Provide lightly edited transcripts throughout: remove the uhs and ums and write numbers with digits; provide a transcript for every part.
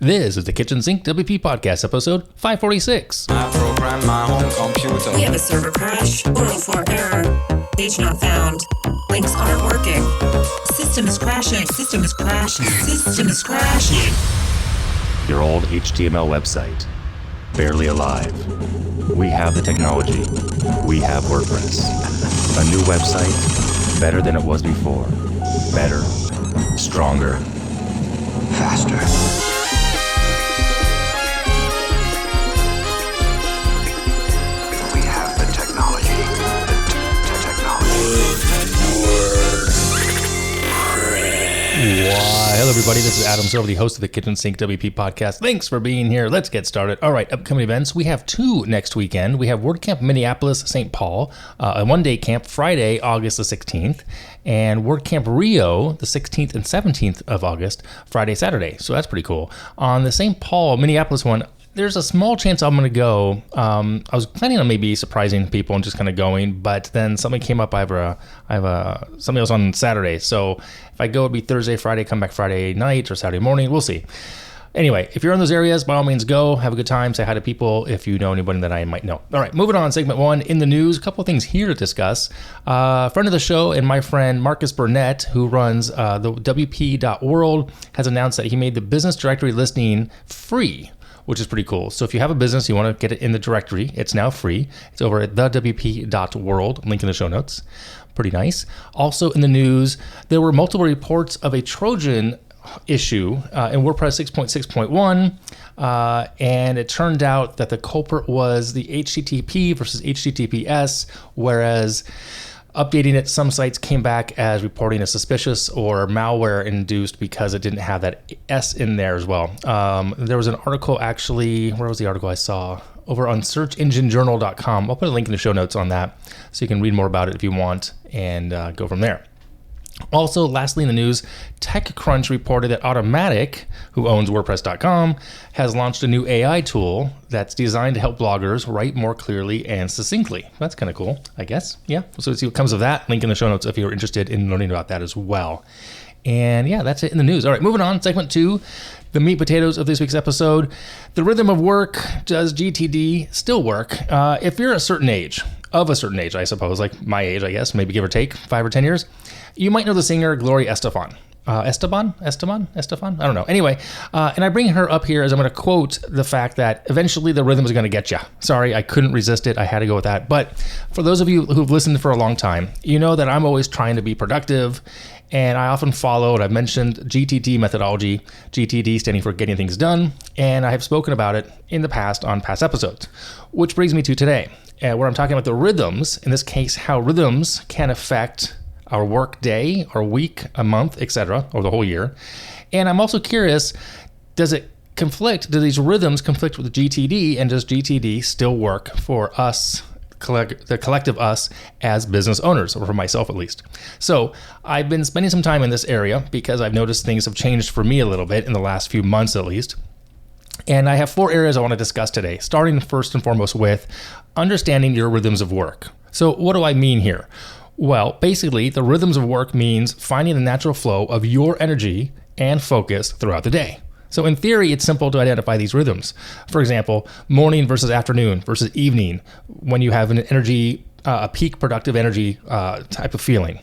This is the Kitchen Sink WP Podcast, episode 546. I program my own computer. We have a server crash, 404 error, page not found, links aren't working, system is crashing, system is crashing, system is crashing. Your old HTML website, barely alive. We have the technology. We have WordPress. A new website, better than it was before. Better, stronger, faster. Hello, everybody. This is Adam Silver, the host of the Kitchen Sink WP Podcast. Thanks for being here. Let's get started. All right, upcoming events. We have two next weekend. We have WordCamp Minneapolis, St. Paul, a one-day camp, Friday, August the 16th, and WordCamp Rio, the 16th and 17th of August, Friday, Saturday. So that's pretty cool. On the St. Paul, Minneapolis one, there's a small chance I'm going to go. I was planning on maybe surprising people and just kind of going, but then something came up. I have something else on Saturday. So if I go, it'd be Thursday, Friday, come back Friday night or Saturday morning. We'll see. Anyway, if you're in those areas, by all means, go. Have a good time. Say hi to people if you know anybody that I might know. All right, moving on. Segment one, in the news. A couple of things here to discuss. Friend of the show and my friend Marcus Burnett, who runs the thewp.world, has announced that he made the business directory listing free, which is pretty cool. So if you have a business, you want to get it in the directory, it's now free. It's over at thewp.world, link in the show notes. Pretty nice. Also in the news, there were multiple reports of a trojan issue in WordPress 6.6.1, and it turned out that the culprit was the HTTP versus HTTPS, whereas updating it, some sites came back as reporting as suspicious or malware induced because it didn't have that S in there as well. There was an article actually, where was the article I saw? Over on searchenginejournal.com. I'll put a link in the show notes on that so you can read more about it if you want and go from there. Also, lastly in the news, TechCrunch reported that Automattic, who owns WordPress.com, has launched a new AI tool that's designed to help bloggers write more clearly and succinctly. That's kind of cool, I guess. Yeah, so let's see what comes of that. Link in the show notes if you're interested in learning about that as well. And yeah, that's it in the news. All right, moving on. Segment two, the meat potatoes of this week's episode. The rhythm of work. Does GTD still work? If you're a certain age, I suppose, like my age, I guess, maybe give or take 5 or 10 years, you might know the singer Gloria Estefan. Esteban? I don't know. Anyway, and I bring her up here as I'm going to quote the fact that eventually the rhythm is going to get you. Sorry, I couldn't resist it. I had to go with that. But for those of you who've listened for a long time, you know that I'm always trying to be productive, and I often follow, and I've mentioned GTD methodology, GTD standing for getting things done, and I have spoken about it in the past on past episodes, which brings me to today, where I'm talking about the rhythms, in this case, how rhythms can affect our work day, our week, a month, etc., or the whole year. And I'm also curious, do these rhythms conflict with GTD, and does GTD still work for us, the collective us as business owners, or for myself at least? So I've been spending some time in this area because I've noticed things have changed for me a little bit in the last few months at least. And I have 4 areas I want to discuss today, starting first and foremost with understanding your rhythms of work. So what do I mean here? Well, basically, the rhythms of work means finding the natural flow of your energy and focus throughout the day. So in theory, it's simple to identify these rhythms. For example, morning versus afternoon versus evening, when you have an energy, a peak productive energy type of feeling.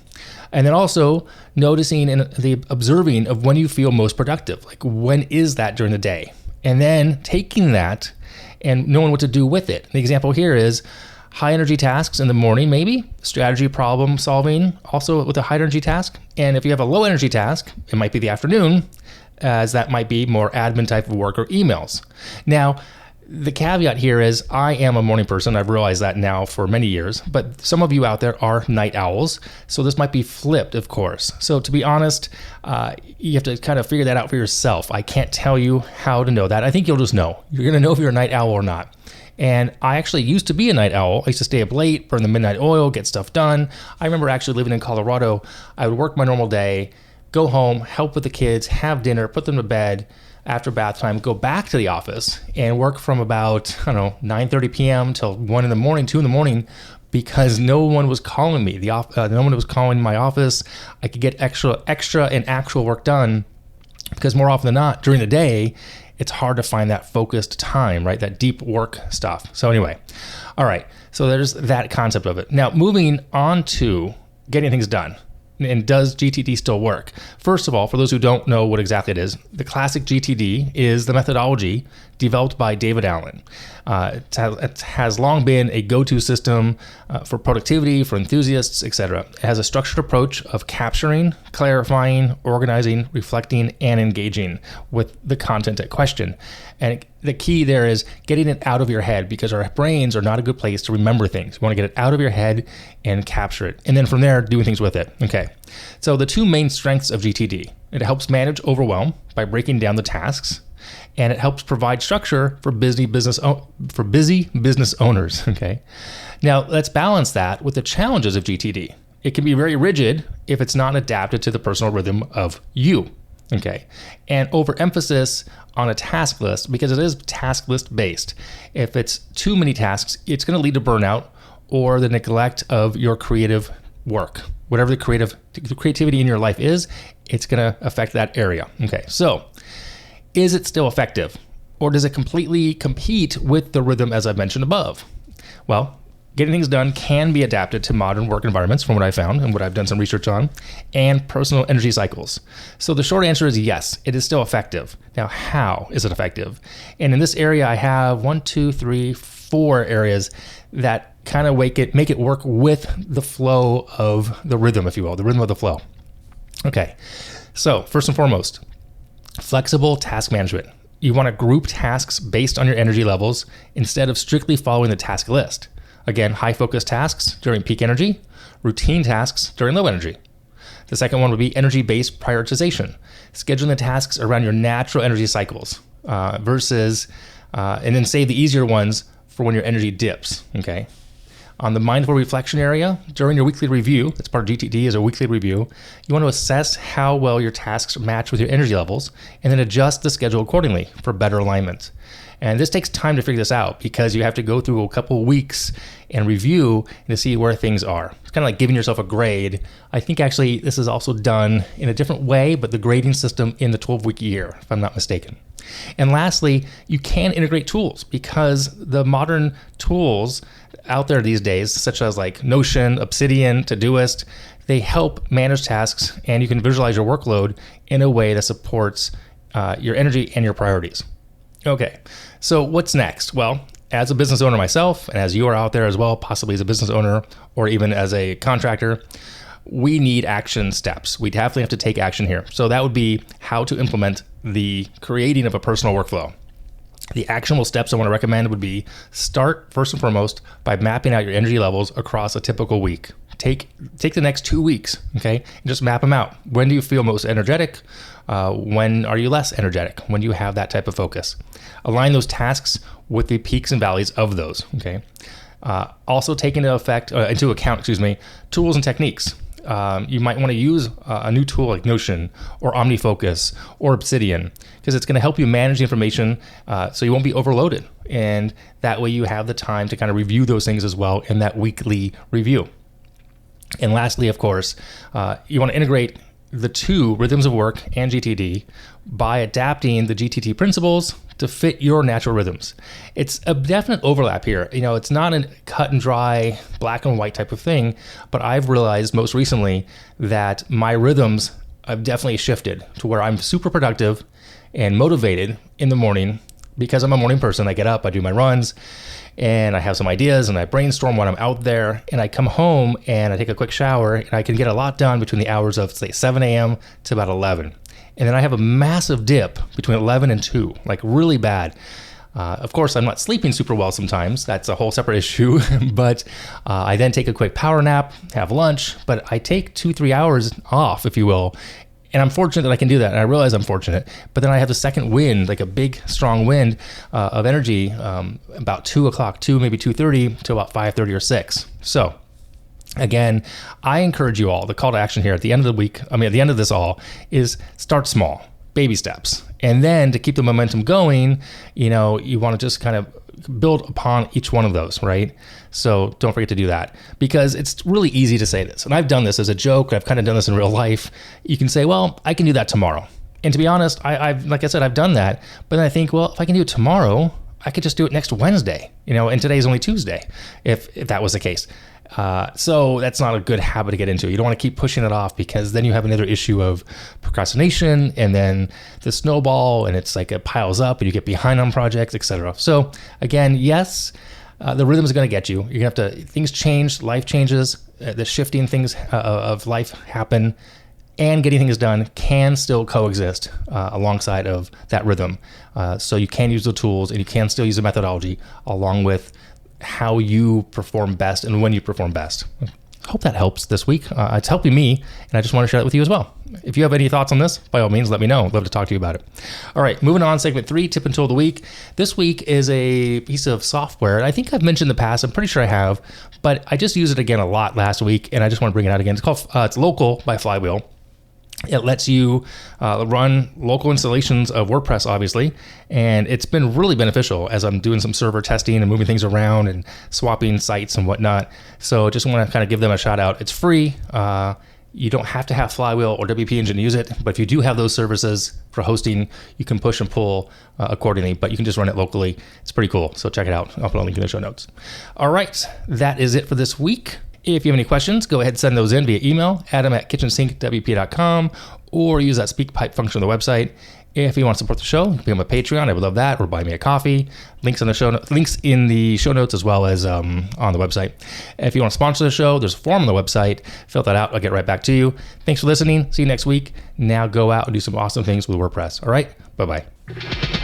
And then also noticing and the observing of when you feel most productive, like when is that during the day? And then taking that and knowing what to do with it. The example here is high energy tasks in the morning, maybe strategy problem solving also with a high energy task. And if you have a low energy task, it might be the afternoon, as that might be more admin type of work or emails. Now, the caveat here is I am a morning person. I've realized that now for many years, but some of you out there are night owls. So this might be flipped, of course. So to be honest, you have to kind of figure that out for yourself. I can't tell you how to know that. I think you'll just know. You're going to know if you're a night owl or not. And I actually used to be a night owl. I used to stay up late, burn the midnight oil, get stuff done. I remember actually living in Colorado. I would work my normal day, go home, help with the kids, have dinner, put them to bed. After bath time, go back to the office and work from about, 9:30 p.m. till 1 in the morning, 2 in the morning, because no one was calling me. No one was calling my office. I could get extra and actual work done because more often than not, during the day, it's hard to find that focused time, right? That deep work stuff. So anyway, all right. So there's that concept of it. Now, moving on to getting things done. And does GTD still work? First of all, for those who don't know what exactly it is, the classic GTD is the methodology developed by David Allen. It has long been a go-to system for productivity, for enthusiasts, etc. It has a structured approach of capturing, clarifying, organizing, reflecting, and engaging with the content at question. And the key there is getting it out of your head, because our brains are not a good place to remember things. You want to get it out of your head and capture it. And then from there, doing things with it. Okay. So the two main strengths of GTD: it helps manage overwhelm by breaking down the tasks, and it helps provide structure for busy business owners. Okay. Now let's balance that with the challenges of GTD. It can be very rigid if it's not adapted to the personal rhythm of you. Okay. And overemphasis on a task list, because it is task list based. If it's too many tasks, it's going to lead to burnout or the neglect of your creative work. Whatever the creativity in your life is, it's going to affect that area. Okay. So is it still effective, or does it completely compete with the rhythm as I've mentioned above? Well, getting things done can be adapted to modern work environments, from what I found and what I've done some research on, and personal energy cycles. So the short answer is yes, it is still effective. Now, how is it effective? And in this area, I have 4 areas that kind of make it work with the flow of the rhythm, if you will, the rhythm of the flow. Okay, so first and foremost, flexible task management. You want to group tasks based on your energy levels instead of strictly following the task list. Again, high focus tasks during peak energy, routine tasks during low energy. The second one would be energy-based prioritization, scheduling the tasks around your natural energy cycles and then save the easier ones for when your energy dips, okay? On the mindful reflection area, during your weekly review, that's part of GTD, is a weekly review, you want to assess how well your tasks match with your energy levels and then adjust the schedule accordingly for better alignment. And this takes time to figure this out, because you have to go through a couple of weeks and review to see where things are. It's kind of like giving yourself a grade. I think actually this is also done in a different way, but the grading system in the 12-week year, if I'm not mistaken. And lastly, you can integrate tools, because the modern tools out there these days, such as like Notion, Obsidian, Todoist, they help manage tasks, and you can visualize your workload in a way that supports your energy and your priorities. Okay, so what's next? Well, as a business owner myself, and as you are out there as well, possibly as a business owner or even as a contractor, we need action steps. We definitely have to take action here. So that would be how to implement the creating of a personal workflow. The actionable steps I want to recommend would be: start first and foremost by mapping out your energy levels across a typical week. Take the next 2 weeks, okay, and just map them out. When do you feel most energetic? When are you less energetic? When do you have that type of focus? Align those tasks with the peaks and valleys of those, okay? Also take into account, tools and techniques. You might want to use a new tool like Notion or OmniFocus or Obsidian, because it's going to help you manage the information so you won't be overloaded. And that way you have the time to kind of review those things as well in that weekly review. And lastly, of course, you want to integrate the two rhythms of work and GTD by adapting the GTD principles to fit your natural rhythms. It's a definite overlap here. You know, it's not a cut and dry, black and white type of thing, but I've realized most recently that my rhythms have definitely shifted to where I'm super productive and motivated in the morning, because I'm a morning person. I get up, I do my runs, and I have some ideas, and I brainstorm when I'm out there, and I come home and I take a quick shower, and I can get a lot done between the hours of, say, 7 a.m. to about 11. And then I have a massive dip between 11 and 2, like really bad. Of course, I'm not sleeping super well sometimes. That's a whole separate issue. But I then take a quick power nap, have lunch, but I take 2-3 hours off, if you will. And I'm fortunate that I can do that. And I realize I'm fortunate. But then I have the second wind, like a big, strong wind of energy, about 2 o'clock, maybe 2:30 to about 5:30 or 6. So again, I encourage you all, the call to action here at the end of this all, is start small, baby steps. And then to keep the momentum going, you want to just kind of build upon each one of those, right? So don't forget to do that, because it's really easy to say this. And I've done this as a joke. I've kind of done this in real life. You can say, well, I can do that tomorrow. And to be honest, I've like I said, I've done that. But then I think, well, if I can do it tomorrow, I could just do it next Wednesday, and today's only Tuesday, if that was the case. So that's not a good habit to get into. You don't want to keep pushing it off, because then you have another issue of procrastination, and then the snowball, and it's like it piles up and you get behind on projects, etc. So again, yes, the rhythm is going to get you. You're going to have to, things change, life changes, the shifting things of life happen, and getting things done can still coexist alongside of that rhythm. So you can use the tools, and you can still use the methodology along with how you perform best and when you perform best. Hope that helps this week. It's helping me, and I just want to share that with you as well. If you have any thoughts on this, by all means, let me know. I'd love to talk to you about it. All right, moving on, segment 3, tip and tool of the week. This week is a piece of software. I think I've mentioned in the past. I'm pretty sure I have, but I just used it again a lot last week, and I just want to bring it out again. It's called it's Local by Flywheel. It lets you run local installations of WordPress, obviously, and it's been really beneficial as I'm doing some server testing and moving things around and swapping sites and whatnot. So just want to kind of give them a shout out. It's free. You don't have to have Flywheel or WP Engine to use it, but if you do have those services for hosting, you can push and pull accordingly, but you can just run it locally. It's pretty cool. So check it out. I'll put a link in the show notes. All right, that is it for this week. If you have any questions, go ahead and send those in via email, adam@kitchensinkwp.com, or use that speak pipe function on the website. If you want to support the show, you can become a Patreon. I would love that, or buy me a coffee. Links in the show notes as well as on the website. If you want to sponsor the show, there's a form on the website. Fill that out. I'll get right back to you. Thanks for listening. See you next week. Now go out and do some awesome things with WordPress. All right. Bye-bye.